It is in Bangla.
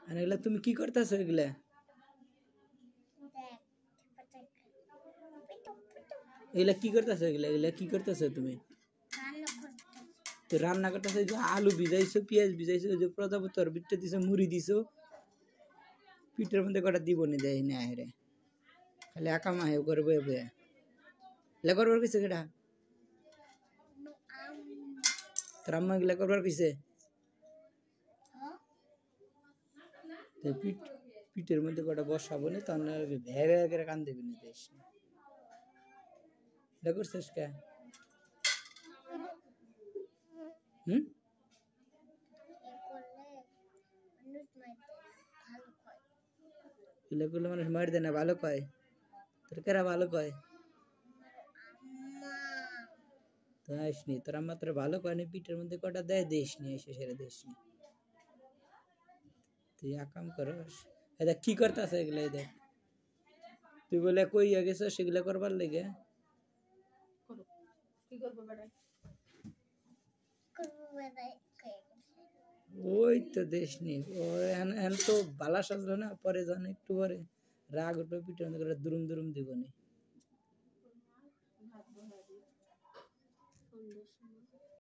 আর এগুলা তুমি কি করতেছো এগুলা? এগুলা কি করতেছো? এগুলা এগুলা কি করতেছো তুমি? তো রান্না করতেছো, যে আলু ভিজাইছো, পেঁয়াজ ভিজাইছো, যে প্রজাপতি বিটটা দিছো, মুড়ি দিছো, পিঠের মধ্যে কটা দিব নি দেয় না হেরে, খালি একা মাহে করবে বয়ে এগুলা করবার কিছু কেটা? তোর আম্মা এগুলা করবার কিছু? পিঠ পিঠের মধ্যে কটা বসাবো না, তখন ভ্যা ভ্যা করে কান দেবে না দেশ। এটা করছিস কে? হুম, এগুলা করলে মানুষ মার দেয় না, ভালো কয়? তোর কেরা ভালো কয়? তো আসনি তোর আম্মা তোর ভালো কয় না? পিঠের মধ্যে কটা দেয়, দেশ নি, এসে সেরে দেশ নি। তুই এক কাম করস, দেখ কি করতেছে এগুলা, দেখ তুই বলে কই গেছ সেগুলা করবার লেগে। ওই তো দেশ নি, এখন তো বালা সাজলো না, পরে জানে একটু পরে রাগ উঠবে, পিঠের মধ্যে করে দুরুম দুরুম দিব নি।